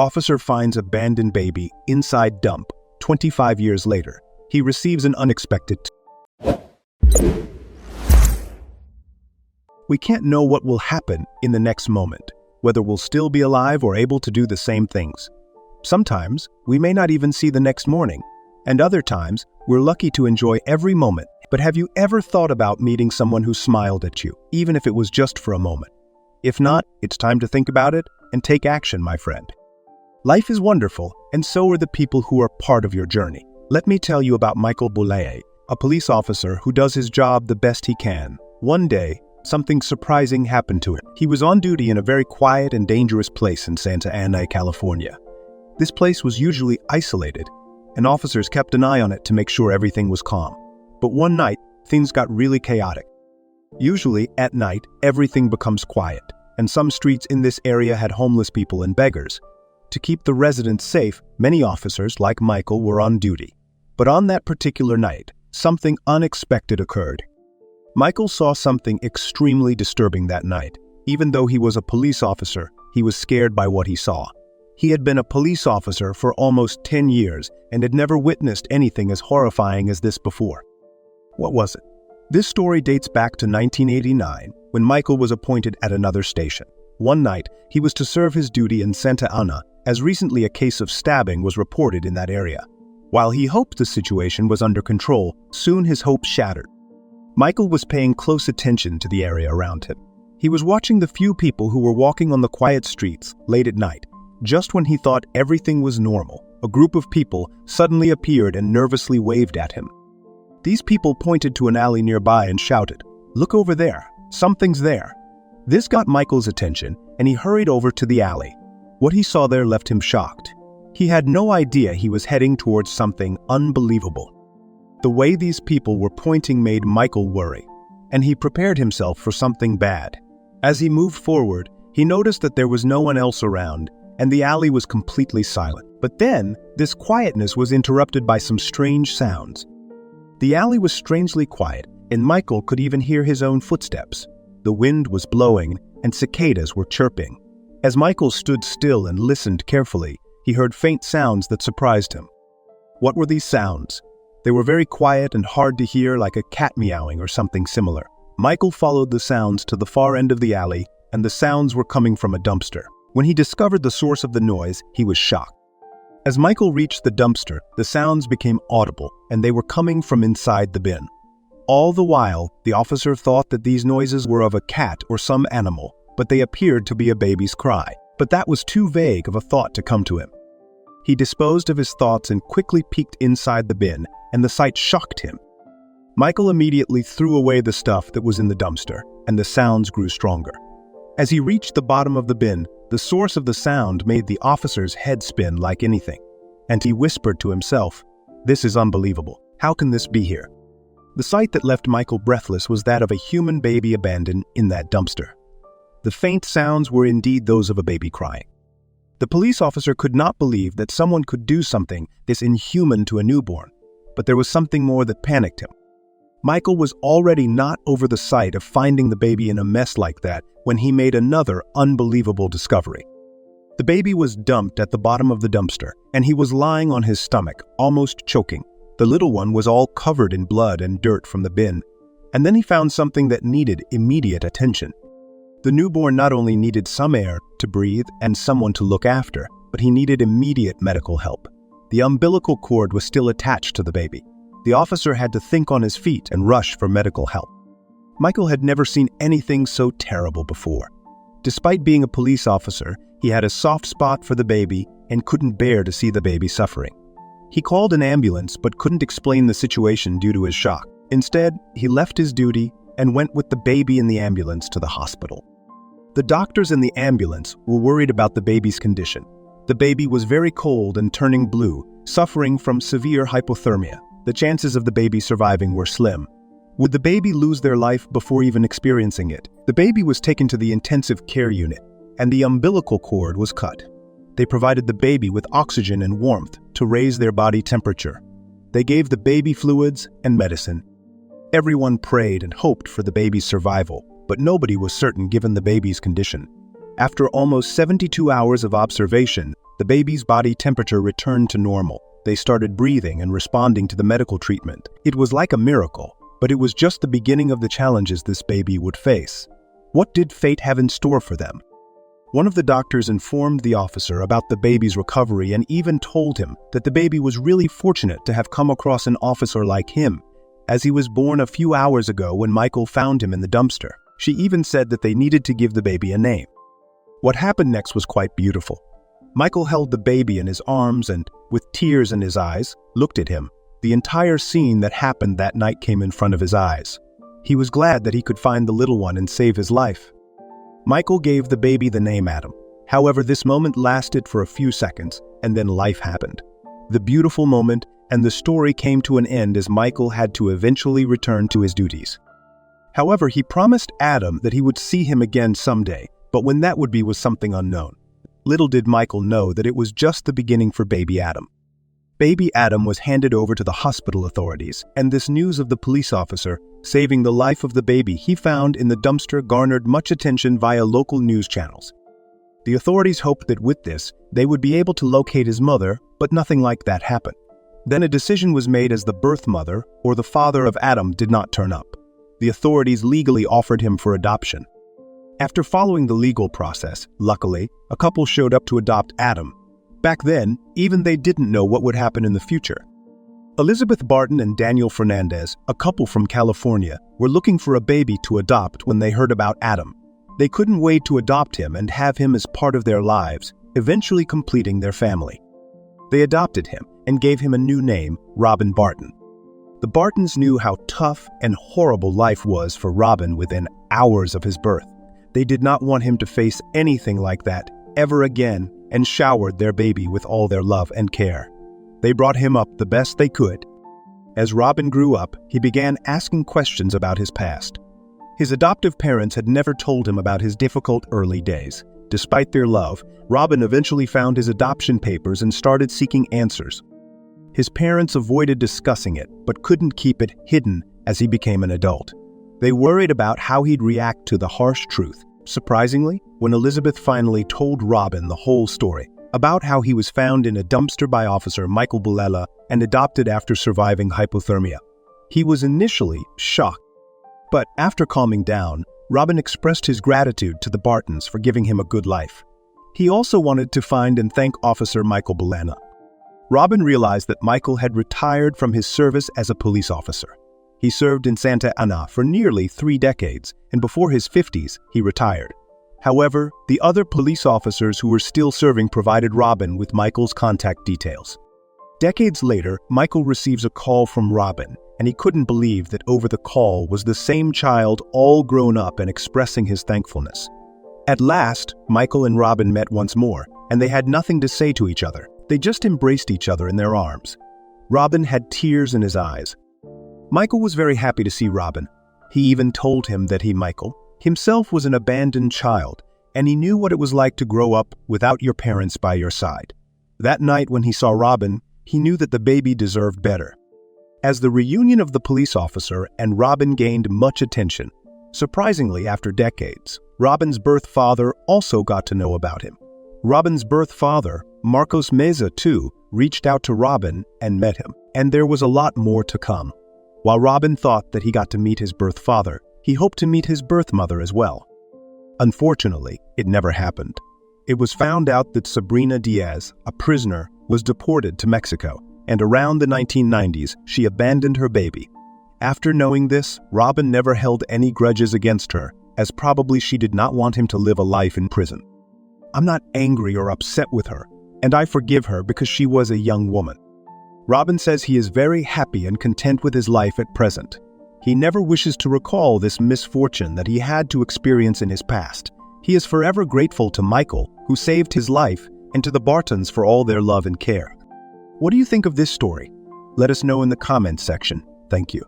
Officer finds abandoned baby inside dump. 25 years later, he receives an unexpected. We can't know what will happen in the next moment, whether we'll still be alive or able to do the same things. Sometimes, we may not even see the next morning, and other times, we're lucky to enjoy every moment. But have you ever thought about meeting someone who smiled at you, even if it was just for a moment? If not, it's time to think about it and take action, my friend. Life is wonderful, and so are the people who are part of your journey. Let me tell you about Michael Boulay, a police officer who does his job the best he can. One day, something surprising happened to him. He was on duty in a very quiet and dangerous place in Santa Ana, California. This place was usually isolated, and officers kept an eye on it to make sure everything was calm. But one night, things got really chaotic. Usually, at night, everything becomes quiet, and some streets in this area had homeless people and beggars. To keep the residents safe, many officers, like Michael, were on duty. But on that particular night, something unexpected occurred. Michael saw something extremely disturbing that night. Even though he was a police officer, he was scared by what he saw. He had been a police officer for almost 10 years and had never witnessed anything as horrifying as this before. What was it? This story dates back to 1989, when Michael was appointed at another station. One night, he was to serve his duty in Santa Ana, as recently a case of stabbing was reported in that area. While he hoped the situation was under control, soon his hopes shattered. Michael was paying close attention to the area around him. He was watching the few people who were walking on the quiet streets late at night. Just when he thought everything was normal, a group of people suddenly appeared and nervously waved at him. These people pointed to an alley nearby and shouted, "Look over there, something's there." This got Michael's attention, and he hurried over to the alley. What he saw there left him shocked. He had no idea he was heading towards something unbelievable. The way these people were pointing made Michael worry, and he prepared himself for something bad. As he moved forward, he noticed that there was no one else around, and the alley was completely silent. But then, this quietness was interrupted by some strange sounds. The alley was strangely quiet, and Michael could even hear his own footsteps. The wind was blowing, and cicadas were chirping. As Michael stood still and listened carefully, he heard faint sounds that surprised him. What were these sounds? They were very quiet and hard to hear, like a cat meowing or something similar. Michael followed the sounds to the far end of the alley, and the sounds were coming from a dumpster. When he discovered the source of the noise, he was shocked. As Michael reached the dumpster, the sounds became audible, and they were coming from inside the bin. All the while, the officer thought that these noises were of a cat or some animal, but they appeared to be a baby's cry. But that was too vague of a thought to come to him. He disposed of his thoughts and quickly peeked inside the bin, and the sight shocked him. Michael immediately threw away the stuff that was in the dumpster, and the sounds grew stronger. As he reached the bottom of the bin, the source of the sound made the officer's head spin like anything, and he whispered to himself, "This is unbelievable. How can this be here?" The sight that left Michael breathless was that of a human baby abandoned in that dumpster. The faint sounds were indeed those of a baby crying. The police officer could not believe that someone could do something this inhuman to a newborn, but there was something more that panicked him. Michael was already not over the sight of finding the baby in a mess like that when he made another unbelievable discovery. The baby was dumped at the bottom of the dumpster, and he was lying on his stomach, almost choking. The little one was all covered in blood and dirt from the bin. And then he found something that needed immediate attention. The newborn not only needed some air to breathe and someone to look after, but he needed immediate medical help. The umbilical cord was still attached to the baby. The officer had to think on his feet and rush for medical help. Michael had never seen anything so terrible before. Despite being a police officer, he had a soft spot for the baby and couldn't bear to see the baby suffering. He called an ambulance but couldn't explain the situation due to his shock. Instead, he left his duty and went with the baby in the ambulance to the hospital. The doctors in the ambulance were worried about the baby's condition. The baby was very cold and turning blue, suffering from severe hypothermia. The chances of the baby surviving were slim. Would the baby lose their life before even experiencing it? The baby was taken to the intensive care unit, and the umbilical cord was cut. They provided the baby with oxygen and warmth to raise their body temperature. They gave the baby fluids and medicine. Everyone prayed and hoped for the baby's survival, but nobody was certain given the baby's condition. After almost 72 hours of observation, The baby's body temperature returned to normal. They started breathing and responding to the medical treatment. It was like a miracle, but it was just the beginning of the challenges this baby would face. What did fate have in store for them? One of the doctors informed the officer about the baby's recovery and even told him that the baby was really fortunate to have come across an officer like him, as he was born a few hours ago when Michael found him in the dumpster. She even said that they needed to give the baby a name. What happened next was quite beautiful. Michael held the baby in his arms and, with tears in his eyes, looked at him. The entire scene that happened that night came in front of his eyes. He was glad that he could find the little one and save his life. Michael gave the baby the name Adam. However, this moment lasted for a few seconds, and then life happened. The beautiful moment and the story came to an end as Michael had to eventually return to his duties. However, he promised Adam that he would see him again someday, but when that would be was something unknown. Little did Michael know that it was just the beginning for baby Adam. Baby Adam was handed over to the hospital authorities, and this news of the police officer saving the life of the baby he found in the dumpster garnered much attention via local news channels. The authorities hoped that with this, they would be able to locate his mother, but nothing like that happened. Then a decision was made as the birth mother or the father of Adam did not turn up. The authorities legally offered him for adoption. After following the legal process, luckily, a couple showed up to adopt Adam. Back then, even they didn't know what would happen in the future. Elizabeth Barton and Daniel Fernandez, a couple from California, were looking for a baby to adopt when they heard about Adam. They couldn't wait to adopt him and have him as part of their lives, eventually completing their family. They adopted him and gave him a new name, Robin Barton. The Bartons knew how tough and horrible life was for Robin within hours of his birth. They did not want him to face anything like that ever again and showered their baby with all their love and care. They brought him up the best they could. As Robin grew up, he began asking questions about his past. His adoptive parents had never told him about his difficult early days. Despite their love, Robin eventually found his adoption papers and started seeking answers. His parents avoided discussing it, but couldn't keep it hidden as he became an adult. They worried about how he'd react to the harsh truth. Surprisingly, when Elizabeth finally told Robin the whole story about how he was found in a dumpster by Officer Michael Bulela and adopted after surviving hypothermia, he was initially shocked. But after calming down, Robin expressed his gratitude to the Bartons for giving him a good life. He also wanted to find and thank Officer Michael Bulela. Robin realized that Michael had retired from his service as a police officer. He served in Santa Ana for nearly 3 decades, and before his 50s, he retired. However, the other police officers who were still serving provided Robin with Michael's contact details. Decades later, Michael receives a call from Robin, and he couldn't believe that over the call was the same child all grown up and expressing his thankfulness. At last, Michael and Robin met once more, and they had nothing to say to each other. They just embraced each other in their arms. Robin had tears in his eyes. Michael was very happy to see Robin. He even told him that Michael, himself was an abandoned child, and he knew what it was like to grow up without your parents by your side. That night when he saw Robin, he knew that the baby deserved better. As the reunion of the police officer and Robin gained much attention, surprisingly after decades, Robin's birth father also got to know about him. Robin's birth father, Marcos Meza, too, reached out to Robin and met him, and there was a lot more to come. While Robin thought that he got to meet his birth father, he hoped to meet his birth mother as well. Unfortunately, it never happened. It was found out that Sabrina Diaz, a prisoner, was deported to Mexico, and around the 1990s, she abandoned her baby. After knowing this, Robin never held any grudges against her, as probably she did not want him to live a life in prison. I'm not angry or upset with her, and I forgive her because she was a young woman. Robin says he is very happy and content with his life at present. He never wishes to recall this misfortune that he had to experience in his past. He is forever grateful to Michael, who saved his life, and to the Bartons for all their love and care. What do you think of this story? Let us know in the comments section. Thank you.